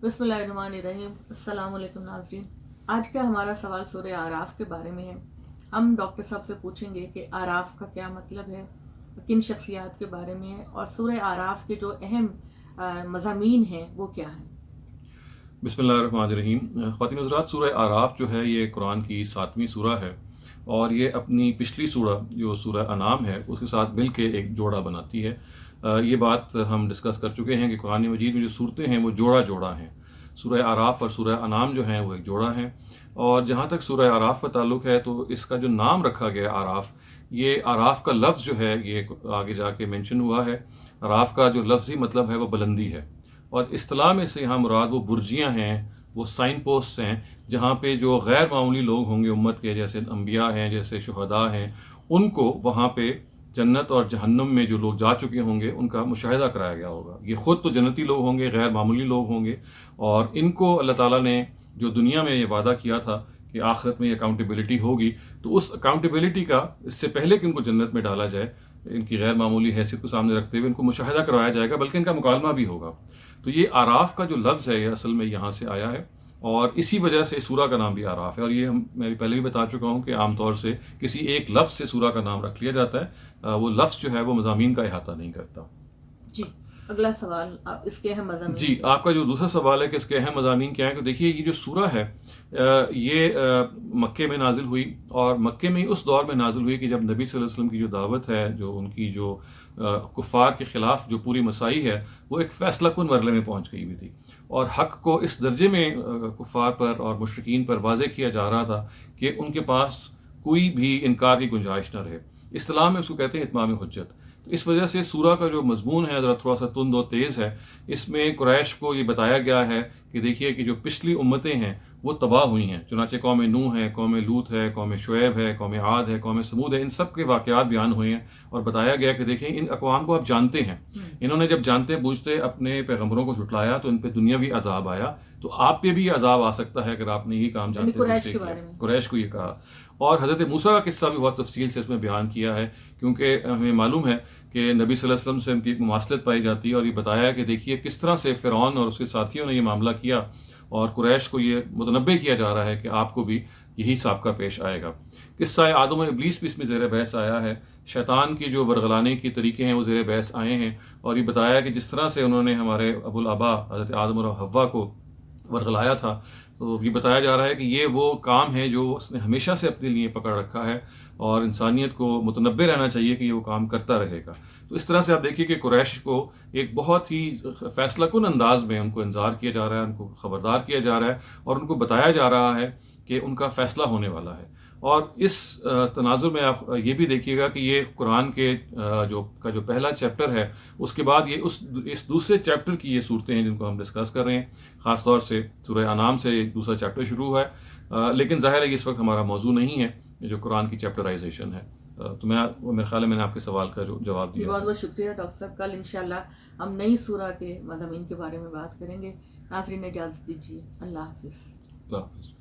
بسم اللہ الرحمن الرحیم۔ السلام علیکم ناظرین، آج کا ہمارا سوال سورہ اعراف کے بارے میں ہے۔ ہم ڈاکٹر صاحب سے پوچھیں گے کہ اعراف کا کیا مطلب ہے، کن شخصیات کے بارے میں ہے، اور سورہ اعراف کے جو اہم مضامین ہیں وہ کیا ہیں۔ بسم اللہ الرحمن الرحیم۔ خواتین حضرات، سورہ اعراف جو ہے یہ قرآن کی 7ویں سورہ ہے، اور یہ اپنی پچھلی سورہ جو سورہ انعام ہے اس کے ساتھ مل کے ایک جوڑا بناتی ہے۔ یہ بات ہم ڈسکس کر چکے ہیں کہ قرآن مجید میں جو صورتیں ہیں وہ جوڑا جوڑا ہیں۔ سورہ اعراف اور سورہ انعام جو ہیں وہ ایک جوڑا ہیں، اور جہاں تک سورہ اعراف کا تعلق ہے تو اس کا جو نام رکھا گیا اعراف، یہ اعراف کا لفظ جو ہے یہ آگے جا کے مینشن ہوا ہے۔ اعراف کا جو لفظی مطلب ہے وہ بلندی ہے، اور اصطلاح میں سے یہاں مراد وہ برجیاں ہیں، وہ سائن پوسٹس ہیں جہاں پہ جو غیر معمولی لوگ ہوں گے امت کے، جیسے انبیاء ہیں، جیسے شہداء ہیں، ان کو وہاں پہ جنت اور جہنم میں جو لوگ جا چکے ہوں گے ان کا مشاہدہ کرایا گیا ہوگا۔ یہ خود تو جنتی لوگ ہوں گے، غیر معمولی لوگ ہوں گے، اور ان کو اللہ تعالیٰ نے جو دنیا میں یہ وعدہ کیا تھا کہ آخرت میں یہ اکاؤنٹیبلٹی ہوگی، تو اس اکاؤنٹیبلٹی کا اس سے پہلے کہ ان کو جنت میں ڈالا جائے، ان کی غیر معمولی حیثیت کو سامنے رکھتے ہوئے ان کو مشاہدہ کروایا جائے گا، بلکہ ان کا مکالمہ بھی ہوگا۔ تو یہ اعراف کا جو لفظ ہے یہ اصل میں یہاں سے آیا ہے، اور اسی وجہ سے سورہ کا نام بھی اعراف ہے۔ اور یہ میں پہلے بھی بتا چکا ہوں کہ عام طور سے کسی ایک لفظ سے سورہ کا نام رکھ لیا جاتا ہے، وہ لفظ جو ہے وہ مضامین کا احاطہ نہیں کرتا۔ جی، اگلا سوال اس کے اہم مضامین۔ جی، آپ کا جو دوسرا سوال ہے کہ اس کے اہم مضامین کیا ہیں، کہ دیکھیے یہ جو سورہ ہے یہ مکے میں نازل ہوئی، اور مکے میں اس دور میں نازل ہوئی کہ جب نبی صلی اللہ علیہ وسلم کی جو دعوت ہے، جو ان کی جو کفار کے خلاف جو پوری مساعی ہے، وہ ایک فیصلہ کن مرحلے میں پہنچ گئی ہوئی تھی، اور حق کو اس درجے میں کفار پر اور مشرکین پر واضح کیا جا رہا تھا کہ ان کے پاس کوئی بھی انکار کی گنجائش نہ رہے۔ اصطلاح میں اس کو کہتے ہیں اتمام حجت۔ تو اس وجہ سے سورہ کا جو مضمون ہے ذرا تھوڑا سا تند و تیز ہے۔ اس میں قریش کو یہ بتایا گیا ہے کہ دیکھیے کہ جو پچھلی امتیں ہیں وہ تباہ ہوئی ہیں، چنانچہ قوم نوح ہے، قوم لوط ہے، قوم شعیب ہے، قوم عاد ہے، قوم سمود ہے، ان سب کے واقعات بیان ہوئے ہیں، اور بتایا گیا کہ دیکھیں ان اقوام کو آپ جانتے ہیں، انہوں نے جب جانتے بوجھتے اپنے پیغمبروں کو جھٹلایا تو ان پہ دنیاوی عذاب آیا، تو آپ پہ بھی عذاب آ سکتا ہے اگر آپ نے یہی کام جانتے بوجھتے کیا۔ قریش کو یہ کہا، اور حضرت موسیٰ کا قصہ بھی بہت تفصیل سے اس میں بیان کیا ہے، کیونکہ ہمیں معلوم ہے کہ نبی صلی اللہ علیہ وسلم سے ان کی ایک مماثلت پائی جاتی ہے، اور یہ بتایا کہ دیکھیے کس طرح سے فرعون اور اس کے ساتھیوں نے یہ معاملہ کیا، اور قریش کو یہ متنبع کیا جا رہا ہے کہ آپ کو بھی یہی سابقہ پیش آئے گا۔ قصہ آدم و ابلیس بھی اس میں زیر بحث آیا ہے، شیطان کی جو ورغلانے کے طریقے ہیں وہ زیر بحث آئے ہیں، اور یہ بتایا کہ جس طرح سے انہوں نے ہمارے ابو الآبا حضرت آدم اور حوا کو ورغلایا تھا، تو یہ بتایا جا رہا ہے کہ یہ وہ کام ہے جو اس نے ہمیشہ سے اپنے لیے پکڑ رکھا ہے، اور انسانیت کو متنبع رہنا چاہیے کہ یہ وہ کام کرتا رہے گا۔ تو اس طرح سے آپ دیکھیے کہ قریش کو ایک بہت ہی فیصلہ کن انداز میں ان کو انذار کیا جا رہا ہے، ان کو خبردار کیا جا رہا ہے، اور ان کو بتایا جا رہا ہے کہ ان کا فیصلہ ہونے والا ہے۔ اور اس تناظر میں آپ یہ بھی دیکھیے گا کہ یہ قرآن کے جو پہلا چیپٹر ہے، اس کے بعد یہ اس دوسرے چیپٹر کی یہ صورتیں ہیں جن کو ہم ڈسکس کر رہے ہیں، خاص طور سے سورہ انعام سے دوسرا چیپٹر شروع ہوا ہے، لیکن ظاہر ہے کہ اس وقت ہمارا موضوع نہیں ہے جو قرآن کی چیپٹرائزیشن ہے۔ تو میرے خیال میں نے آپ کے سوال کا جو جواب دیا۔ بہت بہت شکریہ ڈاکٹر صاحب۔ کل انشاءاللہ ہم نئی سورہ کے مضامین کے بارے میں بات کریں گے۔ ناظرین اجازت دیجیے، اللہ حافظ۔ اللہ حافظ۔